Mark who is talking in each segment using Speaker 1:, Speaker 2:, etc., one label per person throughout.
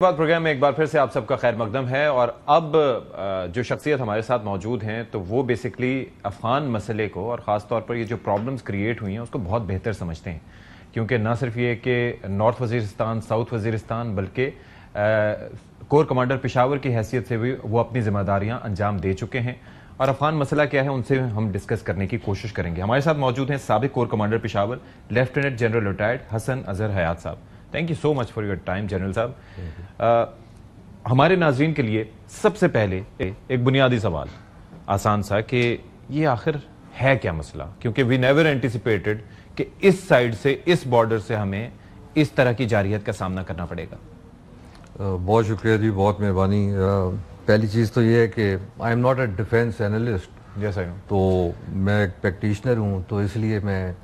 Speaker 1: बाद प्रोग्राम में एक बार फिर से आप सबका खैर मकदम है। और अब जो शख्सियत हमारे साथ मौजूद हैं तो वो बेसिकली अफगान मसले को और ख़ास तौर पर ये जो प्रॉब्लम्स क्रिएट हुई हैं उसको बहुत बेहतर समझते हैं, क्योंकि ना सिर्फ ये कि नॉर्थ वजीरिस्तान, साउथ वजीरिस्तान, बल्कि कोर कमांडर पेशावर की हैसियत से भी वो अपनी जिम्मेदारियां अंजाम दे चुके हैं। और अफगान मसला क्या है उनसे हम डिस्कस करने की कोशिश करेंगे। हमारे साथ मौजूद हैं साबिक corps commander Peshawar lieutenant general retired Hasan Azhar Hayat साहब। Thank you so much for your time general साहब। हमारे नाजरीन के लिए सबसे पहले एक बुनियादी सवाल आसान सा कि ये आखिर है क्या मसला, क्योंकि वी नेवर एंटिसिपेटेड कि इस साइड से, इस बॉर्डर से हमें इस तरह की जारियत का सामना करना पड़ेगा।
Speaker 2: बहुत शुक्रिया जी, बहुत मेहरबानी। पहली चीज़ तो ये है कि I am not a defence analyst,
Speaker 1: जैसा
Speaker 2: तो मैं एक प्रैक्टिशनर हूँ, तो इसलिए मैं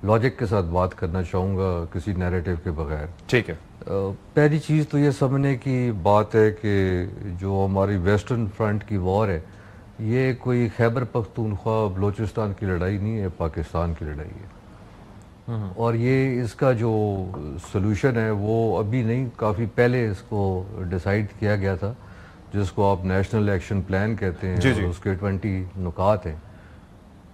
Speaker 2: लॉजिक के साथ बात करना चाहूँगा, किसी नैरेटिव के बगैर।
Speaker 1: ठीक है।
Speaker 2: पहली चीज़ तो ये समझने की बात है कि जो हमारी वेस्टर्न फ्रंट की वॉर है, ये कोई खैबर पख्तूनख्वा बलोचिस्तान की लड़ाई नहीं है, पाकिस्तान की लड़ाई है। और ये इसका जो सलूशन है वो अभी नहीं, काफ़ी पहले इसको डिसाइड किया गया था, जिसको आप नेशनल एक्शन प्लान कहते हैं। और उसके 20 नुकात हैं।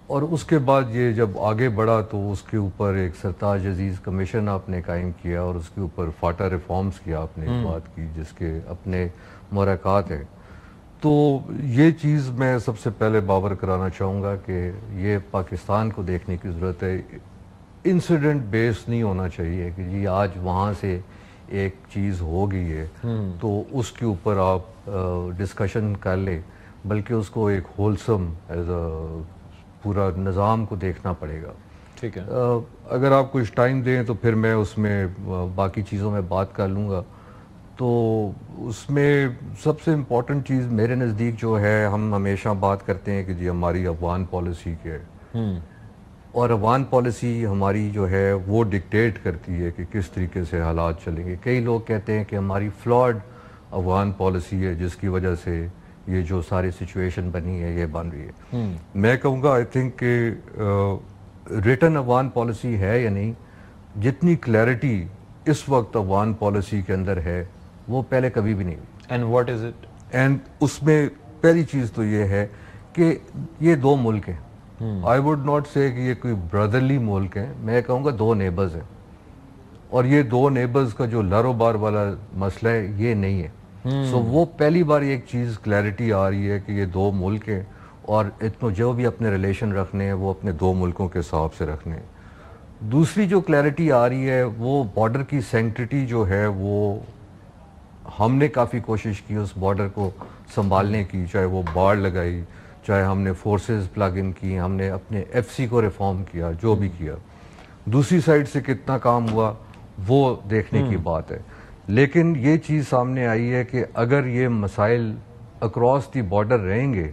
Speaker 2: और उसके बाद ये जब आगे बढ़ा तो उसके ऊपर एक सरताज अजीज़ कमीशन आपने कायम किया और उसके ऊपर फाटा रिफॉर्म्स किया आपने एक बात की, जिसके अपने मुराकात हैं। तो ये चीज़ मैं सबसे पहले बावर कराना चाहूँगा कि ये पाकिस्तान को देखने की ज़रूरत है। इंसिडेंट बेस्ड नहीं होना चाहिए कि जी आज वहाँ से एक चीज़ हो गई है तो उसके ऊपर आप डिस्कशन कर ले, बल्कि उसको एक होलसम एज अ पूरा निज़ाम को देखना पड़ेगा।
Speaker 1: ठीक है।
Speaker 2: अगर आप कुछ टाइम दें तो फिर मैं उसमें बाकी चीज़ों में बात कर लूँगा। तो उसमें सबसे इम्पोर्टेंट चीज़ मेरे नज़दीक जो है, हम हमेशा बात करते हैं कि जी हमारी अफगान पॉलिसी क्या है, और अफगान पॉलिसी हमारी जो है वो डिक्टेट करती है कि किस तरीके से हालात चलेंगे। कई लोग कहते हैं कि हमारी फ्लॉड अफगान पॉलिसी है जिसकी वजह से ये जो सारी सिचुएशन बनी है ये बन रही है। मैं कहूँगा आई थिंक कि रिटन अफगान पॉलिसी है या नहीं, जितनी क्लैरिटी इस वक्त अफगान पॉलिसी के अंदर है वो पहले कभी भी नहीं हुई।
Speaker 1: And what is it?
Speaker 2: And उसमें पहली चीज़ तो ये है कि ये दो मुल्क हैं। आई वुड नॉट से कि ये कोई ब्रदरली मुल्क हैं, मैं कहूँगा दो नेबर्स हैं। और ये दो नेबर्स का जो लारोबार वाला मसला है ये नहीं है। सो वो पहली बार एक चीज़ क्लैरिटी आ रही है कि ये दो मुल्क हैं और इतना जो भी अपने रिलेशन रखने हैं वो अपने दो मुल्कों के हिसाब से रखने हैं। दूसरी जो क्लैरिटी आ रही है वो बॉर्डर की सैंक्टिटी जो है, वो हमने काफ़ी कोशिश की उस बॉर्डर को संभालने की, चाहे वो बाड़ लगाई, चाहे हमने फोर्सेस प्लग इन की, हमने अपने FC को रिफॉर्म किया, जो भी किया। दूसरी साइड से कितना काम हुआ वो देखने की बात है। लेकिन ये चीज़ सामने आई है कि अगर ये मसाइल अक्रॉस दी बॉर्डर रहेंगे,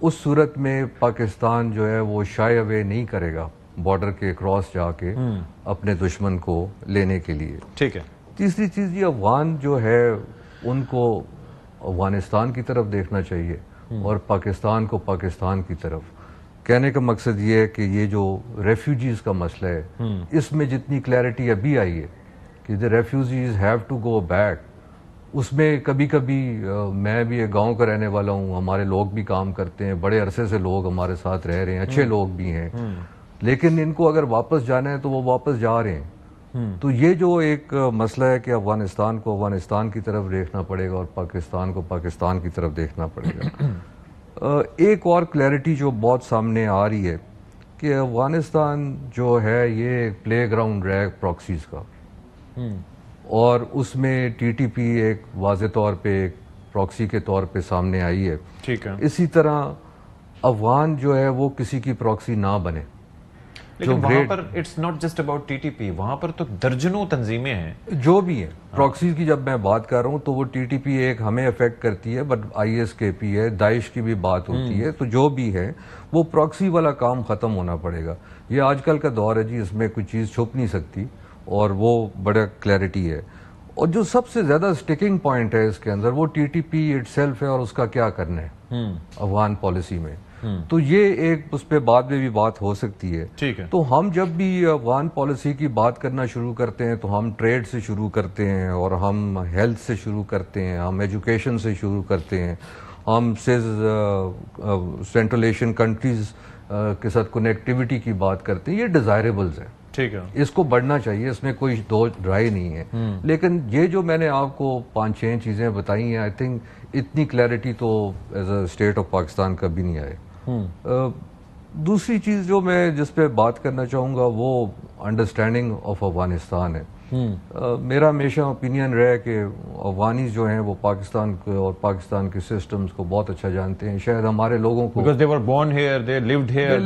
Speaker 2: उस सूरत में पाकिस्तान जो है वो शाय अवे नहीं करेगा बॉर्डर के क्रॉस जाके अपने दुश्मन को लेने के लिए।
Speaker 1: ठीक है।
Speaker 2: तीसरी चीज़ ये अफगान जो है उनको अफगानिस्तान की तरफ देखना चाहिए और पाकिस्तान को पाकिस्तान की तरफ। कहने का मकसद ये है कि ये जो रेफ्यूजीज़ का मसला है, इसमें जितनी क्लैरिटी अभी आई है कि the refugees have to go back, उसमें कभी कभी मैं भी एक गांव का रहने वाला हूं, हमारे लोग भी काम करते हैं, बड़े अरसे से लोग हमारे साथ रह रहे हैं, अच्छे लोग भी हैं, लेकिन इनको अगर वापस जाना है तो वो वापस जा रहे हैं। तो ये जो एक मसला है कि अफगानिस्तान को अफगानिस्तान की तरफ देखना पड़ेगा और पाकिस्तान को पाकिस्तान की तरफ देखना पड़ेगा। एक और क्लैरिटी जो बहुत सामने आ रही है कि अफगानिस्तान जो है ये एक प्ले ग्राउंड रहा प्रॉक्सीज का, और उसमें TTP एक वाज़े तौर पे एक प्रॉक्सी के तौर पे सामने आई है।
Speaker 1: ठीक है।
Speaker 2: इसी तरह अफगान जो है वो किसी की प्रॉक्सी ना बने।
Speaker 1: लेकिन वहां पर it's not just about TTP, वहां पर तो दर्जनों तंजीमें हैं
Speaker 2: जो भी हैं। प्रॉक्सी की जब मैं बात कर रहा हूँ तो वो TTP एक हमें अफेक्ट करती है, बट ISKP है, दाइश की भी बात होती है। तो जो भी है वो प्रॉक्सी वाला काम खत्म होना पड़ेगा। ये आजकल का दौर है जी, इसमें कोई चीज़ छुप नहीं सकती और वो बड़ा क्लैरिटी है। और जो सबसे ज़्यादा स्टिकिंग पॉइंट है इसके अंदर वो TTP इटसेल्फ है और उसका क्या करना है अफगान पॉलिसी में। तो ये एक उस पर बाद में भी बात हो सकती है।
Speaker 1: ठीक है।
Speaker 2: तो हम जब भी अफगान पॉलिसी की बात करना शुरू करते हैं तो हम ट्रेड से शुरू करते हैं, और हम हेल्थ से शुरू करते हैं, हम एजुकेशन से शुरू करते हैं, हम सेंट्रल एशियन कंट्रीज के साथ कनेक्टिविटी की बात करते हैं। ये डिजायरेबल्स है, ठीक है, इसको बढ़ना चाहिए, इसमें कोई दो राय नहीं है। लेकिन ये जो मैंने आपको 5-6 चीजें बताई हैं, आई थिंक इतनी क्लैरिटी तो as a state of Pakistan कभी नहीं आए। दूसरी चीज जो मैं जिस पे बात करना चाहूंगा वो अंडरस्टैंडिंग ऑफ अफगानिस्तान है। मेरा हमेशा ओपिनियन रहा है कि अफगानीज जो हैं वो पाकिस्तान को और पाकिस्तान के सिस्टम्स को बहुत अच्छा जानते हैं। शायद हमारे लोगों को
Speaker 1: because they were born here, they lived here,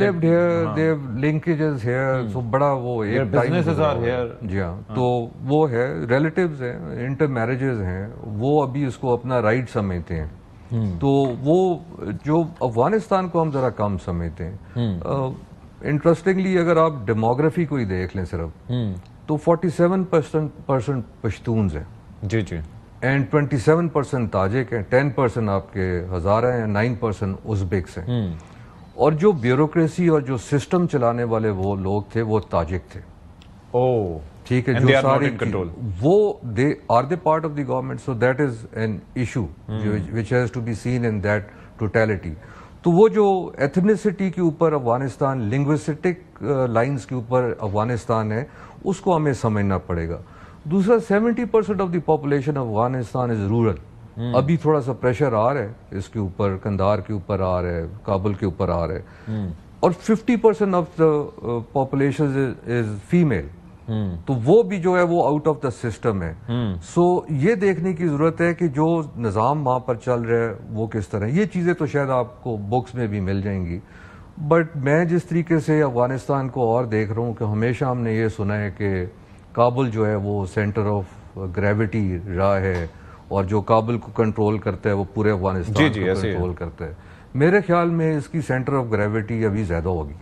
Speaker 2: they have linkages here, so बड़ा वो एक
Speaker 1: businesses are here।
Speaker 2: जी हाँ, तो वो है, रिलेटिव्स हैं, इंटर मैरिजेस हैं, वो अभी इसको अपना राइट समझते हैं। तो वो जो अफगानिस्तान को हम जरा कम समझते हैं। इंटरेस्टिंगली अगर आप डेमोग्राफी को ही देख लें सिर्फ, तो 47% पश्तून्स हैं
Speaker 1: जी जी,
Speaker 2: एंड 27% ताजिक हैं, 10% आपके हज़ारा हैं, 9% उज़्बेक्स हैं। और जो ब्यूरोक्रेसी और जो सिस्टम चलाने वाले वो लोग थे वो ताजिक थे।
Speaker 1: ओह
Speaker 2: ठीक है, जो सारी वो they are the part of the government, so that is an issue which has to be seen in that totality. तो वो जो एथनिसिटी के ऊपर अफगानिस्तान, लिंग्विस्टिक लाइंस के ऊपर अफगानिस्तान है, उसको हमें समझना पड़ेगा। दूसरा, 70% of the population of Afghanistan is rural. अभी थोड़ा सा प्रेशर आ रहा है इसके ऊपर, कंधार के ऊपर आ रहा है, काबुल के ऊपर आ रहा है। और 50% of the population is female. तो वो भी जो है वो आउट ऑफ द सिस्टम है। सो ये देखने की जरूरत है कि जो निज़ाम वहां पर चल रहा है वो किस तरह। ये चीजें तो शायद आपको बुक्स में भी मिल जाएंगी, बट मैं जिस तरीके से अफगानिस्तान को और देख रहा हूँ कि हमेशा हमने ये सुना है कि काबुल जो है वो सेंटर ऑफ ग्रेविटी रहा है, और जो काबुल को कंट्रोल करता है वो पूरे अफगानिस्तान को कंट्रोल करता है। मेरे ख्याल में इसकी सेंटर ऑफ ग्रेविटी अभी ज्यादा होगी।